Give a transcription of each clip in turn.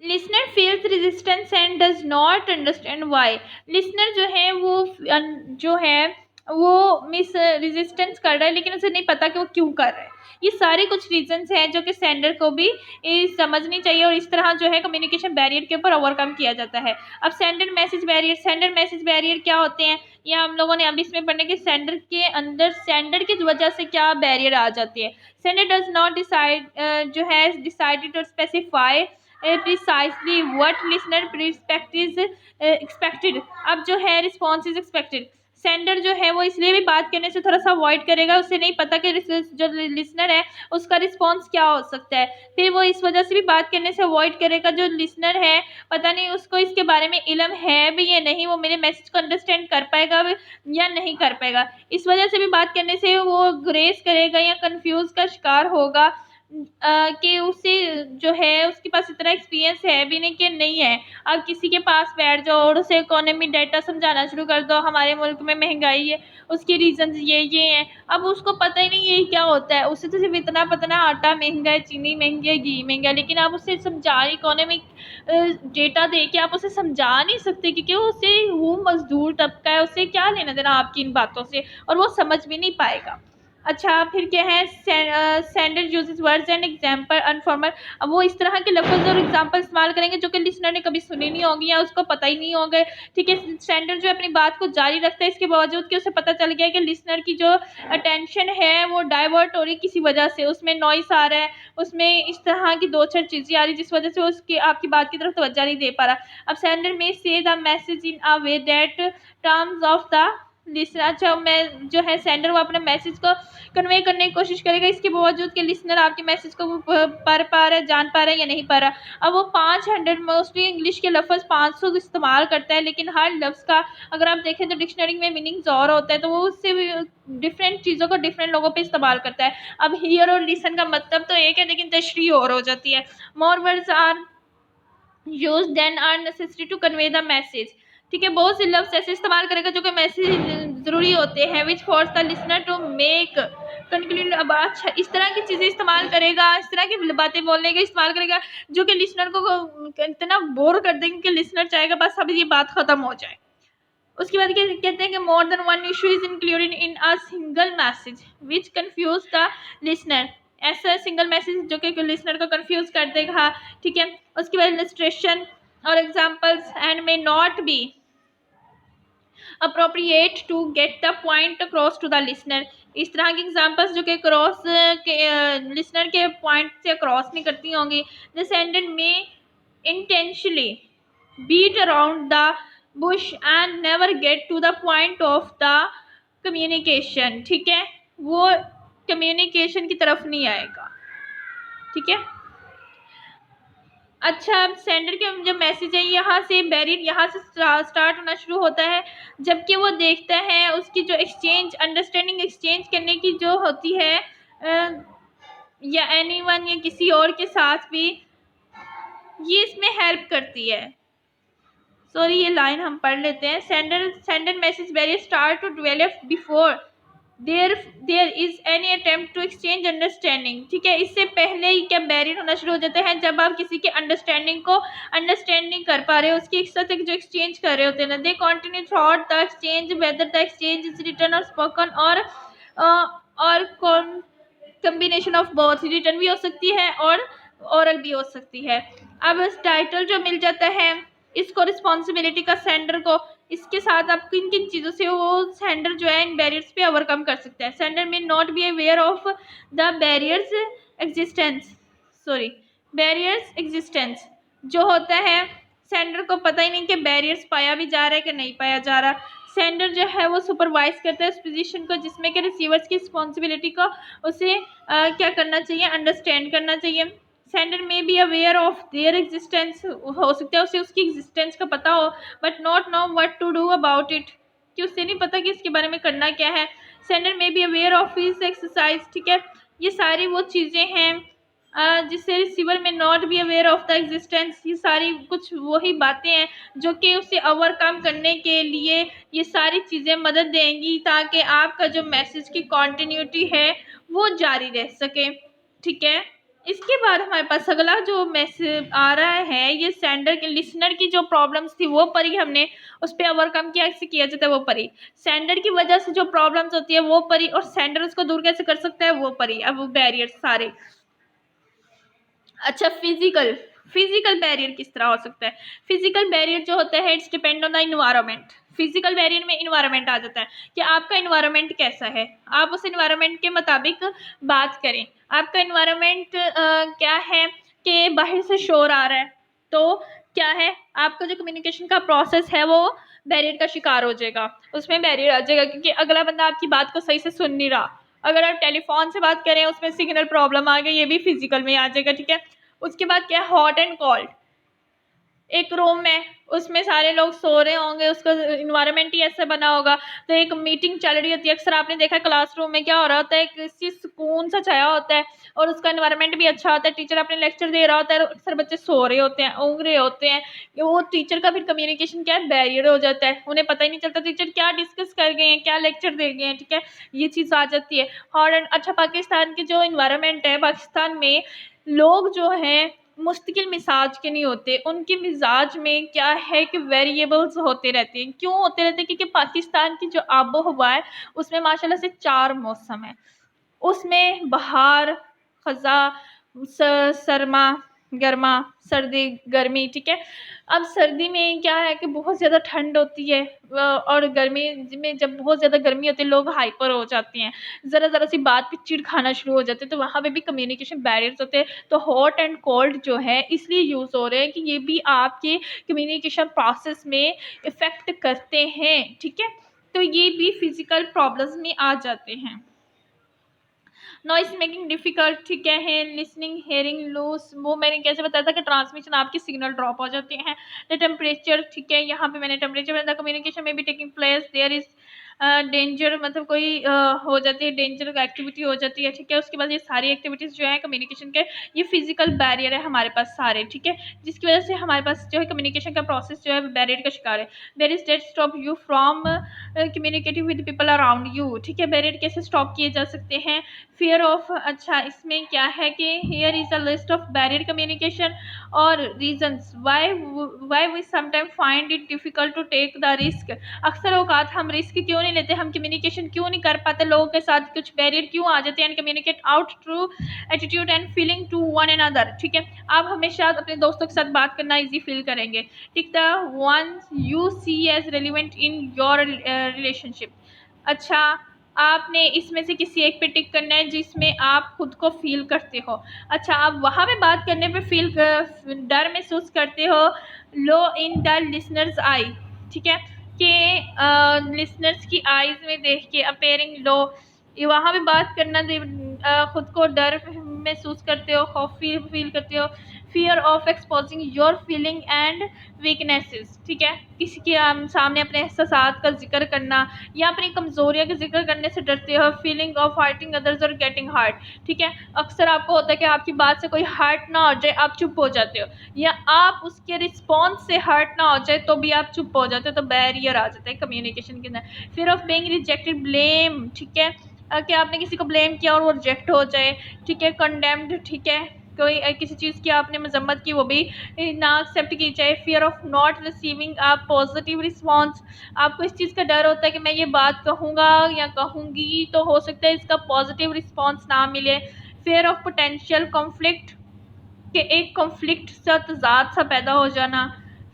Listener feels resistance and does not understand why. Listener जो है वो जो है वो मिस रेजिस्टेंस कर रहा है, लेकिन उसे नहीं पता कि वो क्यों कर रहा है। ये सारे कुछ रीजंस हैं जो कि सेंडर को भी समझनी चाहिए, और इस तरह जो है कम्युनिकेशन बैरियर के ऊपर ओवरकम किया जाता है। अब सेंडर मैसेज बैरियर क्या होते हैं, ये हम लोगों ने अभी इसमें पढ़ने के सेंडर के अंदर सेंडर की वजह से क्या बैरियर आ जाती है। सेंडर डज नॉट जो है डिसाइडेड और specify precisely what listener expected. अब जो है रिस्पॉन्स इज एक्सपेक्टेड। सेंडर जो है वो इसलिए भी बात करने से थोड़ा सा अवॉइड करेगा, उसे नहीं पता कि जो लिसनर है उसका रिस्पॉन्स क्या हो सकता है। फिर वो इस वजह से भी बात करने से अवॉइड करेगा, जो लिसनर है पता नहीं उसको इसके बारे में इल्म है भी या नहीं, वो मेरे मैसेज को अंडरस्टैंड कर पाएगा या नहीं कर पाएगा। इस वजह से भी बात करने से वो ग्रेस करेगा या कंफ्यूज का शिकार होगा कि उसे जो है उसके पास इतना एक्सपीरियंस है भी नहीं कि नहीं है। अब किसी के पास बैठ जाओ और उसे इकोनॉमी डाटा समझाना शुरू कर दो, हमारे मुल्क में महंगाई है, उसके रीजंस ये हैं। अब उसको पता ही नहीं ये क्या होता है, उसे तो सिर्फ इतना पता ना आटा महंगा है, चीनी महंगी है, घी महंगा है, लेकिन आप उसे समझा इकोनॉमिक डेटा दे के आप उसे समझा नहीं सकते, क्योंकि उसे वो मजदूर तबका है, उसे क्या लेना देना आपकी इन बातों से, और वो समझ भी नहीं पाएगा। अच्छा, फिर क्या है, sender uses words and example informal. अब वो इस तरह के लफ्ज़ और एग्जाम्पल इस्तेमाल करेंगे जो कि लिसनर ने कभी सुनी नहीं होगी या उसको पता ही नहीं होगा। ठीक है, सेंडर जो अपनी बात को जारी रखता है, इसके बावजूद कि उसे पता चल गया कि लिसनर की जो अटेंशन है वो डाइवर्ट हो रही किसी वजह से, उसमें नॉइस आ रहा है, उसमें इस तरह की दो चार चीज़ें आ रही जिस वजह से वो उसकी आपकी बात की तरफ तवज्जो नहीं दे पा रहा। अब सेंडर में से the message in a way that terms of the listener. अच्छा, मैं जो है सेंडर वो अपने मैसेज को कन्वे करने की कोशिश करेगा, इसके बावजूद कि लिसनर आपके मैसेज को पढ़ पा रहा है, जान पा रहा है या नहीं पा रहा। अब वो 500 मोस्टली इंग्लिश के लफ्ज़ 500 इस्तेमाल करता है, लेकिन हर लफ्ज़ का अगर आप देखें तो डिक्शनरी में मीनिंग्स और होता है, तो वो उससे भी डिफरेंट चीज़ों को डिफरेंट लोगों पे इस्तेमाल करता है। अब हियर और लिसन का मतलब तो एक है, लेकिन तशरीह और हो जाती है। More words are use than are necessary to convey the message. ठीक है, बहुत से लफ्ज ऐसे इस्तेमाल करेगा जो कि मैसेज जरूरी होते हैं, which force the listener to make conclude. अब अच्छा, इस तरह की चीजें इस्तेमाल करेगा, इस तरह की बातें बोलने का इस्तेमाल करेगा जो कि लिसनर को इतना बोर कर देंगे कि लिसनर चाहेगा बस अभी ये बात खत्म हो जाए। उसके बाद कहते हैं कि more than one issue is included in a single message which confuse the listener. ऐसा सिंगल मैसेज जो कि लिसनर को कंफ्यूज कर देगा। ठीक है, उसके बाद इलस्ट्रेशन और examples and may not be appropriate to get the point across to the listener। इस तरह की एग्जांपल्स जो कि क्रॉस के लिसनर के पॉइंट से क्रॉस नहीं करती होंगी। द सेंडर में intentionally beat around the bush and never get to the point of the communication। ठीक है, वो कम्युनिकेशन की तरफ नहीं आएगा। ठीक है, अच्छा, अब सेंडर के जो मैसेज है यहाँ से बैरियर यहाँ से स्टार्ट होना शुरू होता है, जबकि वो देखता है उसकी जो एक्सचेंज अंडरस्टैंडिंग एक्सचेंज करने की जो होती है या एनीवन या किसी और के साथ भी, ये इसमें हेल्प करती है। सॉरी, ये लाइन हम पढ़ लेते हैं। Sender message barrier start to develop before there is any attempt to exchange understanding. ठीक है, इससे पहले ही क्या बैरियर होना शुरू हो जाते हैं जब आप किसी के अंडरस्टैंडिंग को अंडरस्टैंड नहीं कर पा रहे हो, उसकी एक साथ जो एक्सचेंज कर रहे होते हैं ना। They continue through the exchange whether the exchange is written or spoken or combination of both. Written भी हो सकती है और ओरल भी हो सकती है। अब इस टाइटल जो मिल जाता है इसको रिस्पॉन्सिबिलिटी का सेंडर को, इसके साथ आप किन किन चीज़ों से वो सेंडर जो है इन बैरियर्स पे ओवरकम कर सकता है। सेंडर में not be aware of the barriers existence. Sorry, barriers existence जो होता है, सेंडर को पता ही नहीं कि बैरियर्स पाया भी जा रहा है कि नहीं पाया जा रहा। सेंडर जो है वो सुपरवाइज करता है उस पोजीशन को जिसमें कि रिसीवर्स की रिस्पॉन्सिबिलिटी को उसे क्या करना चाहिए, अंडरस्टैंड करना चाहिए। Sender may be aware of their existence, हो सकता है उसे उसकी एग्जिस्टेंस का पता हो but not know what to do about it, कि उससे नहीं पता कि इसके बारे में करना क्या है। Sender may be aware of his exercise. ठीक है, ये सारी वो चीज़ें हैं जिससे रिसीवर में not be aware of the existence, ये सारी कुछ वही बातें हैं जो कि उसे ओवरकम करने के लिए ये सारी चीज़ें मदद देंगी ताकि आपका जो मैसेज की कॉन्टिन्यूटी है वो जारी रह सके। ठीक है, इसके बाद हमारे पास अगला जो मैसेज आ रहा है, ये सेंडर के लिसनर की जो प्रॉब्लम्स थी वो पढ़ी हमने, उस पर ओवरकम कैसे किया जाता है वो पढ़ी। सेंडर की वजह से जो प्रॉब्लम्स होती है वो पढ़ी, और सेंडर उसको दूर कैसे कर सकता है वो पढ़ी। अब वो बैरियर सारे। अच्छा, फिजिकल बैरियर किस तरह हो सकता है। फिजिकल बैरियर जो होता है it's depend on the environment. Physical barrier में इन्वायरमेंट आ जाता है कि आपका इन्वायरमेंट कैसा है, आप उस इन्वायरमेंट के मुताबिक बात करें। आपका इन्वायरमेंट क्या है कि बाहर से शोर आ रहा है, तो क्या है, आपका जो कम्युनिकेशन का प्रोसेस है वो बैरियर का शिकार हो जाएगा, उसमें बैरियर आ जाएगा, क्योंकि अगला बंदा आपकी बात को सही से सुन नहीं रहा। अगर आप टेलीफोन से बात करें उसमें सिग्नल प्रॉब्लम आ गई, ये भी फिजिकल में आ जाएगा, ठीक है। उसके बाद क्या है, हॉट एंड कोल्ड। एक रूम में उसमें सारे लोग सो रहे होंगे, उसका इन्वायरमेंट ही ऐसा बना होगा, तो एक मीटिंग चल रही होती है। अक्सर आपने देखा क्लासरूम में क्या हो रहा होता है, किसी सुकून सा छाया होता है और उसका इन्वायरमेंट भी अच्छा होता है। टीचर अपने लेक्चर दे रहा होता है, अक्सर बच्चे सो रहे होते हैं, ऊँग रहे होते हैं। वो टीचर का फिर कम्युनिकेशन क्या है, बैरियर हो जाता है, उन्हें पता ही नहीं चलता टीचर क्या डिस्कस कर गए हैं, क्या लेक्चर दे गए हैं, ठीक है। ये चीज़ आ जाती है। और अच्छा, पाकिस्तान की जो इन्वायरमेंट है, पाकिस्तान में लोग जो हैं मुस्तकिल मिजाज के नहीं होते, उनके मिजाज में क्या है कि वेरिएबल्स होते रहते हैं। क्यों होते रहते हैं? क्योंकि पाकिस्तान की जो आबो हवा है उसमें माशाल्लाह से 4 मौसम है। उसमें बहार, खज़ा, सरमा, गर्मा, सर्दी, गर्मी, ठीक है। अब सर्दी में क्या है कि बहुत ज़्यादा ठंड होती है, और गर्मी में जब बहुत ज़्यादा गर्मी होती है लोग हाइपर हो जाते हैं, ज़रा सी बात पे चिढ़ खाना शुरू हो जाते हैं, तो वहाँ पे भी कम्युनिकेशन बैरियर्स होते हैं। तो हॉट एंड कोल्ड जो है इसलिए यूज़ हो रहे हैं कि ये भी आपके कम्युनिकेशन प्रोसेस में इफ़ेक्ट करते हैं, ठीक है। तो ये भी फिज़िकल प्रॉब्लम्स में आ जाते हैं। नॉइस मेकिंग डिफिकल्ट, ठीक है, लिसनिंग, हेयरिंग लूज, वो मैंने कैसे बताया था कि ट्रांसमिशन आपकी सिग्नल ड्रॉप हो जाते हैं। द टेम्परेचर, ठीक है, यहाँ पे मैंने टेम्परेचर बताया। कम्युनिकेशन में भी taking place there is danger, मतलब कोई हो जाती है, डेंजर एक्टिविटी हो जाती है, ठीक है। उसके बाद ये सारी एक्टिविटीज़ जो है कम्युनिकेशन के, ये फिजिकल बैरियर है हमारे पास सारे, ठीक है, जिसकी वजह से हमारे पास जो है कम्युनिकेशन का प्रोसेस जो है बैरियर का शिकार है। There is that stop you from communicating with people around you, ठीक है। बैरियर कैसे स्टॉप किए जा सकते हैं। फियर ऑफ, अच्छा इसमें क्या है कि here is a list of barrier communication और reasons why we sometime find it difficult to take the risk. अक्सर औकात हम रिस्क क्यों नहीं लेते, हम कम्युनिकेशन क्यों नहीं कर पाते, लोगों के साथ कुछ बैरियर क्यों आ जाते हैं। And communicate out through attitude and feeling to one another, ठीक है। आप हमेशा अपने दोस्तों के साथ बात करना ईजी फील करेंगे, ठीक, the once you see as relevant in your relationship. अच्छा, आपने इसमें से किसी एक पे टिक करना है जिसमें आप खुद को फील करते हो। अच्छा, आप वहाँ पे बात करने पे फील डर महसूस करते हो, लो इन द लिसनर्स आई, ठीक है, कि लिसनर्स की आईज में देख के अपेयरिंग लो, ये वहाँ पे बात करना खुद को डर महसूस करते हो, खौफ फील करते हो। Fear of exposing your feeling and weaknesses, ठीक है, किसी के सामने अपने एहसासात का जिक्र करना या अपनी कमज़ोरियों का जिक्र करने से डरते हो। फीलिंग ऑफ हार्टिंग अदर्स और गेटिंग हर्ट, ठीक है, अक्सर आपको होता है कि आपकी बात से कोई हर्ट ना हो जाए, आप चुप हो जाते हो, या आप उसके रिस्पॉन्स से हर्ट ना हो जाए तो भी आप चुप हो जाते हो, तो बैरियर आ जाता है कम्युनिकेशन के अंदर। Fear of being rejected, blame, ठीक है, कि आपने किसी को ब्लेम किया और वो रिजेक्ट हो जाए, ठीक है। कंडेम्ड, ठीक है, कोई किसी चीज़ की आपने मजम्मत की वो भी ना एक्सेप्ट की जाए। Fear of not receiving a positive response, आपको इस चीज़ का डर होता है कि मैं ये बात कहूँगा या कहूँगी तो हो सकता है इसका पॉजिटिव रिस्पॉन्स ना मिले। फियर ऑफ पोटेंशियल कॉन्फ्लिक्ट, कि एक कॉन्फ्लिक्ट सा तजाद सा पैदा हो जाना।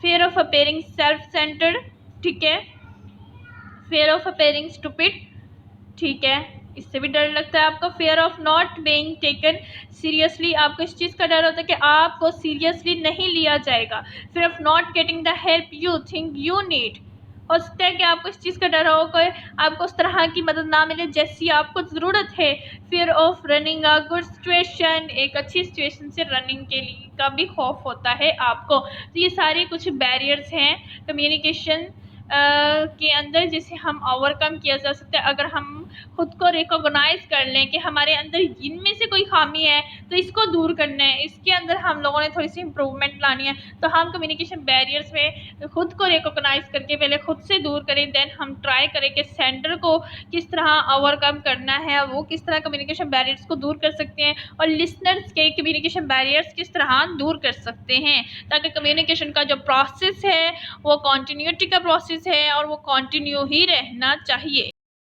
Fear of appearing self centred, ठीक है, फियर ऑफ अपेयरिंग स्टूपिड, ठीक है, इससे भी डर लगता है आपको। Fair of not being taken seriously, आपको इस चीज़ का डर होता है कि आपको सीरियसली नहीं लिया जाएगा। Fair of not getting the help you think you need, हो सकता है कि आपको इस चीज़ का डर हो कि आपको उस तरह की मदद ना मिले जैसी आपको ज़रूरत है। Fear of running a good situation, एक अच्छी सिचुएशन से रनिंग के लिए का भी खौफ होता है आपको। तो ये सारे कुछ बैरियर्स हैं कम्युनिकेशन के अंदर जिसे हम ओवरकम किया जा सकता है अगर हम खुद को रिकॉग्नाइज कर लें कि हमारे अंदर इनमें से कोई खामी है तो इसको दूर करना है, इसके अंदर हम लोगों ने थोड़ी सी इम्प्रूवमेंट लानी है, तो हम कम्युनिकेशन बैरियर्स में खुद को रिकॉग्नाइज करके पहले खुद से दूर करें, देन हम ट्राई करें कि सेंडर को किस तरह ओवरकम करना है, वो किस तरह कम्युनिकेशन बैरियर्स को दूर कर सकते हैं और लिसनर्स के कम्युनिकेशन बैरियर्स किस तरह दूर कर सकते हैं, ताकि कम्युनिकेशन का जो प्रोसेस है वो कॉन्टीन्यूटी का प्रोसेस है और वो कंटिन्यू ही रहना चाहिए।